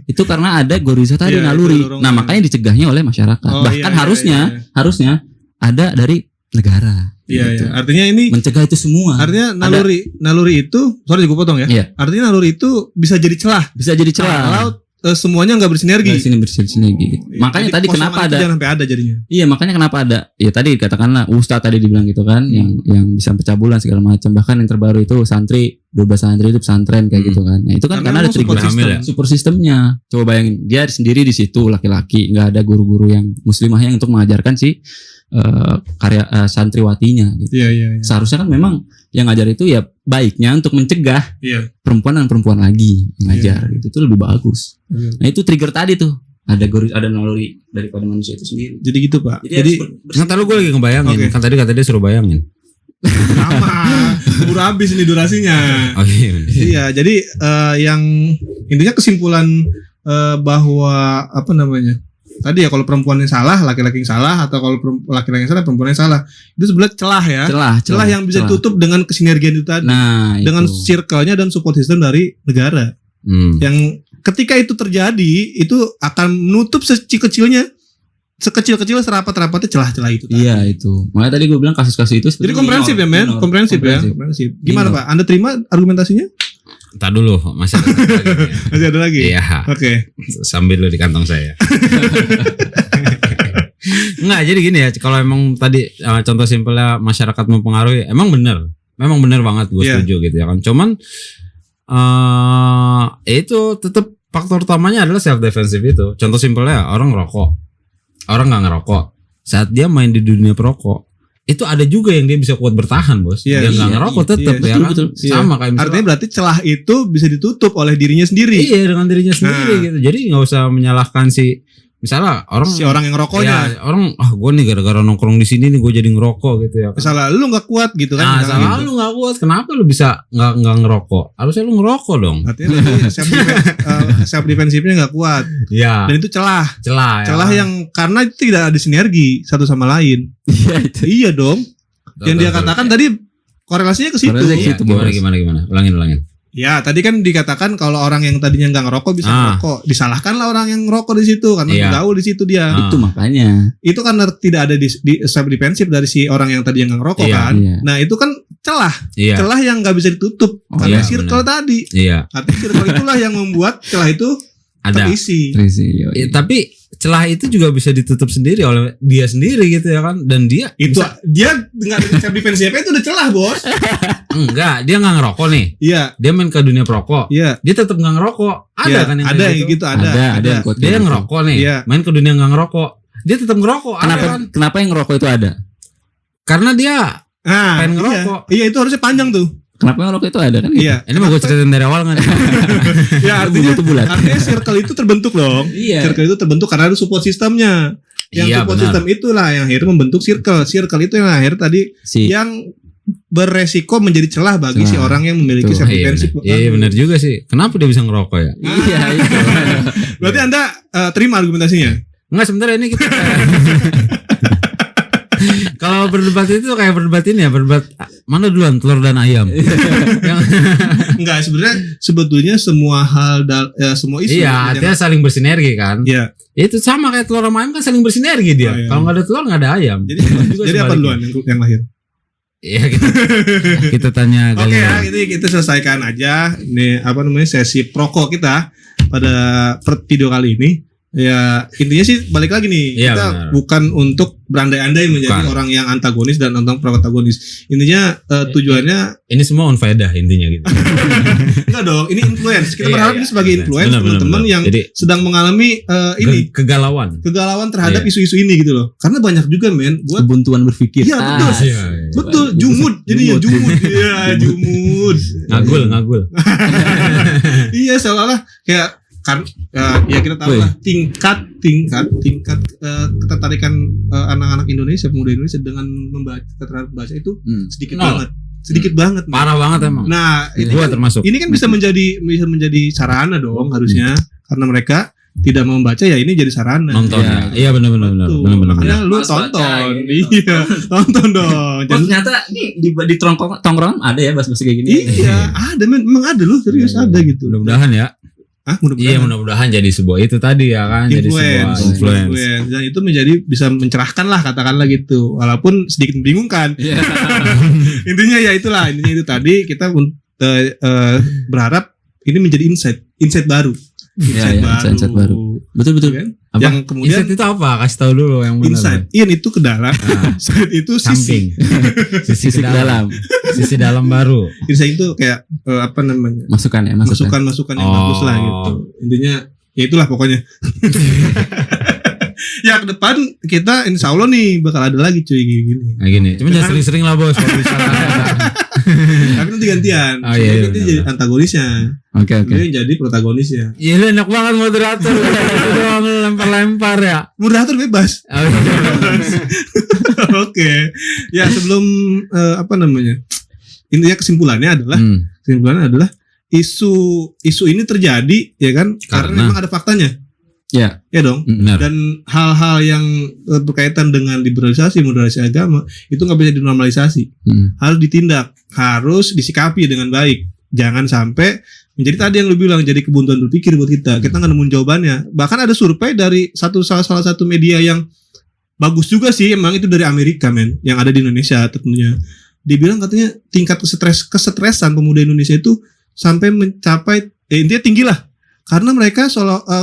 Itu karena ada goriza tadi, naluri. Nah, makanya dicegahnya oleh masyarakat. Bahkan harusnya ada dari negara. Iya. Artinya ini mencegah itu semua. Artinya naluri itu, sorry gue potong ya. Iya. Artinya naluri itu bisa jadi celah. Kalau semuanya nggak bersinergi. Gitu. Makanya tadi kenapa ada? Jangan sampai ada jadinya. Iya, makanya kenapa ada? Ya tadi katakanlah Ustadz tadi dibilang gitu kan, yang bisa pecah bulan segala macam. Bahkan yang terbaru itu 12 santri itu pesantren kayak gitu kan. Nah, itu kan karena ada support sistemnya. Coba bayangin, dia sendiri di situ laki-laki, nggak ada guru-guru yang muslimah yang untuk mengajarkan karya santriwatinya gitu. Iya. Seharusnya kan memang yang ngajar itu ya baiknya untuk mencegah perempuan dan perempuan lagi ngajar gitu, itu lebih bagus. Nah, itu trigger tadi tuh. Ada naluri daripada manusia itu sendiri. Jadi gitu, Pak. Jadi gue lagi ngebayangin. Kan tadi kata dia suruh bayangin. Sama. Buru habis ini durasinya. Iya, jadi yang intinya kesimpulan bahwa tadi ya, kalau perempuan yang salah, laki-laki yang salah, atau kalau laki-laki yang salah, perempuan yang salah, itu sebenarnya celah ya. Celah yang bisa ditutup dengan kesinergian itu tadi. Nah, dengan circle-nya dan support system dari negara. Yang ketika itu terjadi, itu akan menutup sekecil-kecilnya, serapat-rapatnya celah-celah itu tadi. Iya, itu. Makanya tadi gue bilang kasus-kasus itu jadi komprehensif ya, men. Komprehensif. Gimana, Pak? Anda terima argumentasinya? Entar dulu, masih ada lagi. Masih ada lagi? Iya. Oke. Sambil lu di kantong saya. Enggak, jadi gini ya, kalau emang tadi contoh simpelnya masyarakat mempengaruhi, memang benar banget, gue setuju gitu ya kan. Cuman itu tetap faktor utamanya adalah self defensive itu. Contoh simpelnya, orang ngerokok, orang nggak ngerokok, saat dia main di dunia perokok, itu ada juga yang dia bisa kuat bertahan, bos. Dia nggak ngerokok tetap ya kan. Sama kayak misalnya. Artinya berarti celah itu bisa ditutup oleh dirinya sendiri. Iya, dengan dirinya sendiri gitu. Jadi nggak usah menyalahkan misalnya orang yang ngerokoknya. Ya, orang gue nih gara-gara nongkrong di sini nih gue jadi ngerokok gitu ya. Misalnya lu nggak kuat gitu kan. Salah lu nggak kuat. Kenapa lu bisa nggak ngerokok? Harusnya lu ngerokok dong. Artinya self defensifnya nggak kuat. Iya. Dan itu celah ya. Yang karena itu tidak ada sinergi satu sama lain. Iya dong. Yang dia katakan tadi korelasinya ke situ. Gimana? Ulangin. Ya, tadi kan dikatakan kalau orang yang tadinya nggak ngerokok bisa ngerokok. Disalahkanlah orang yang ngerokok di situ karena gaul di situ dia. Itu makanya. Itu kan tidak ada di self defensif dari si orang yang tadi yang nggak ngerokok kan. Iya. Nah, itu kan celah. Celah yang nggak bisa ditutup karena circle tadi. Iya. Artinya circle itulah yang membuat celah itu terisi. Tapi celah itu juga bisa ditutup sendiri oleh dia sendiri gitu ya kan, dan dia dengan self defensifnya itu udah celah, bos. Enggak, dia nggak ngerokok nih. Iya. Dia main ke dunia perokok. Iya. Dia tetap nggak ngerokok. Ada kan yang ada yang gitu, ada. Dia yang ngerokok nih. Iya. Main ke dunia nggak ngerokok. Dia tetap ngerokok. Kenapa yang ngerokok itu ada? Karena dia pengen ngerokok. Iya, itu harusnya panjang tuh. Kenapa ngerokok itu ada kan? Iya. Ini mau gue ceritain dari awal kan? Ya, artinya circle itu terbentuk dong. Iya. Circle itu terbentuk karena ada support sistemnya. Yang support system itulah yang akhirnya membentuk circle. Circle itu yang akhirnya tadi yang beresiko menjadi celah bagi si orang yang memiliki self defense. Iya, benar juga sih. Kenapa dia bisa ngerokok ya? Iya, itu. Berarti Anda terima argumentasinya? Enggak, sebenarnya ini kita kalau berdebat itu kayak berdebat ini ya, berdebat mana duluan, telur dan ayam. Enggak, sebetulnya semua hal semua isu. Iya, artinya saling bersinergi kan. Iya. Itu sama kayak telur sama ayam kan saling bersinergi dia. Kalau nggak ada telur nggak ada ayam. Jadi apa duluan yang lahir? Iya, kita tanya Oke ya, ini kita selesaikan aja. Ini sesi proko kita pada video kali ini. Ya intinya sih balik lagi nih, kita bukan untuk berandai-andai menjadi orang yang antagonis dan orang protagonis. Intinya tujuannya ini semua unfaedah intinya gitu. Enggak dong, ini influence. Kita berharap ini sebagai influence teman-teman yang sedang mengalami ini kegalauan terhadap isu-isu ini gitu loh. Karena banyak juga buat kebuntuan berpikir. Iya betul. Betul, jumud. Jadinya jumud. Iya, jumud. Ngagul. Iya, seolah-olah kayak kan ya kita tahu lah tingkat ketertarikan anak-anak Indonesia, pemuda Indonesia dengan terhadap bahasa itu sedikit banget parah banget emang. Nah itu termasuk ini kan bisa menjadi sarana dong harusnya, karena mereka tidak mau membaca, ya ini jadi sarana nonton ya. Iya benar makanya lu tonton tonton dong. Ternyata ini di tongkrongan ada ya bahasa kayak gini. Iya ada memang ada loh, serius ada gitu. Mudah-mudahan ya. Mudah-mudahan jadi sebuah itu tadi ya kan, jadi sebuah influence. Dan itu bisa mencerahkan lah, katakanlah gitu, walaupun sedikit membingungkan. Intinya itu tadi kita berharap ini menjadi insight baru. Insight baru. Betul. Kan? Yang kemudian insight itu apa? Kasih tahu dulu yang benar. Insight itu ke dalam. Insight itu sisi dalam. Sisi dalam baru. Insight itu kayak apa namanya? Masukan yang bagus lah gitu. Intinya ya itulah pokoknya. Ya ke depan kita insya Allah nih bakal ada lagi cuy gini. Nah gini. Cuma jangan sering-sering lah bos. Kalau bisa tapi nanti gantian. Kita jadi antagonisnya. Oke. Dia jadi protagonisnya. Iya enak banget moderator. Doang lempar-lempar ya. Moderator bebas. Oke. Ya sebelum intinya kesimpulannya adalah isu ini terjadi ya kan karena memang ada faktanya. Ya dong. Benar. Dan hal-hal yang berkaitan dengan liberalisasi, moderasi agama itu nggak bisa dinormalisasi. Harus ditindak, harus disikapi dengan baik. Jangan sampai menjadi tadi yang lu bilang jadi kebuntuan berpikir buat kita. Kita nggak nemuin jawabannya. Bahkan ada survei dari salah satu media yang bagus juga sih, emang itu dari Amerika yang ada di Indonesia tentunya. Dia bilang katanya tingkat kesetresan pemuda Indonesia itu sampai mencapai intinya tinggi lah. Karena mereka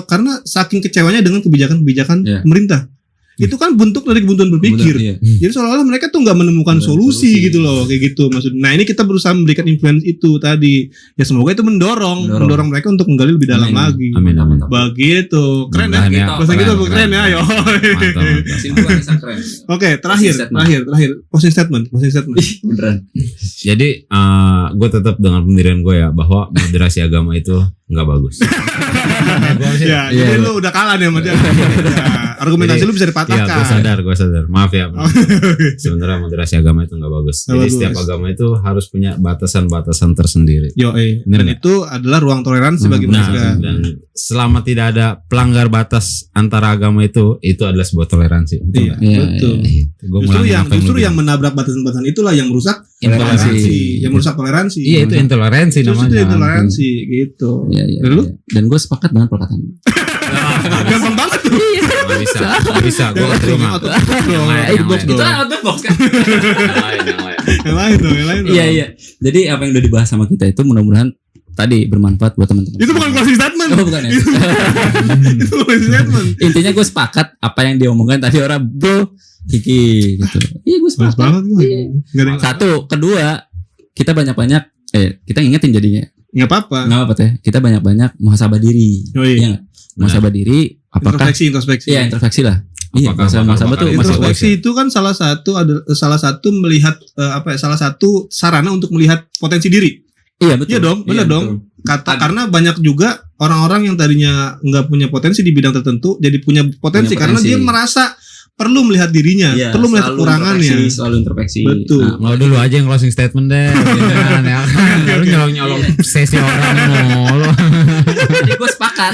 karena saking kecewanya dengan kebijakan pemerintah. Itu kan bentuk dari kebuntuan berpikir. Jadi seolah-olah mereka tuh nggak menemukan solusi gitu loh, kayak gitu maksudnya. Nah ini kita berusaha memberikan influence itu tadi. Ya semoga itu mendorong mereka untuk menggali lebih dalam lagi. Amin. Begitu. Keren ya. Bahasa kita keren ya. Yo. Oke, terakhir closing statement. Beneran. Jadi gue tetap dengan pendirian gue ya, bahwa moderasi agama itu nggak bagus. Jadi lu udah kalah nih sama dia. Argumentasi lu bisa dipatahkan. Iya, gue sadar. Maaf ya. Sebenarnya moderasi agama itu nggak bagus. Jadi setiap agama itu harus punya batasan-batasan tersendiri. Dan itu adalah ruang toleransi bagi mereka. Dan selama tidak ada pelanggar batas antara agama itu adalah sebuah toleransi. Betul. Justru yang menabrak batasan-batasan itulah yang merusak toleransi. Iya, itu intoleransi namanya. Itu intoleransi gitu. Dan gue sepakat dengan perkataan. Gampang banget tuh. Gak bisa. Gue gak terima. Itu out of box kan. Yang lain dong. Iya. Jadi apa yang udah dibahas sama kita itu mudah-mudahan tadi bermanfaat buat teman-teman. Itu bukan closing statement. Bukan ya. Itu closing statement. Intinya gue sepakat apa yang dia omongkan tadi orang bro Kiki gitu. Iya gue sepakat. Banget. Satu, kedua kita banyak-banyak kita ingetin jadinya. Nggak apa-apa teh. Kita banyak-banyak muhasabah diri. Iya. Muhasabah diri. Apakah introspeksi? Iya, introspeksi lah. Iya, muhasabah tuh introspeksi itu kan salah satu melihat salah satu sarana untuk melihat potensi diri. Iya betul. Iya dong, benar dong. Karena banyak juga orang-orang yang tadinya nggak punya potensi di bidang tertentu jadi punya potensi karena dia merasa perlu melihat dirinya, perlu melihat kekurangannya. Selalu introspeksi. Betul. Mau dulu aja yang closing statement deh. Lu nyolong-nyolong sesi orang mulu. Jadi gue sepakat.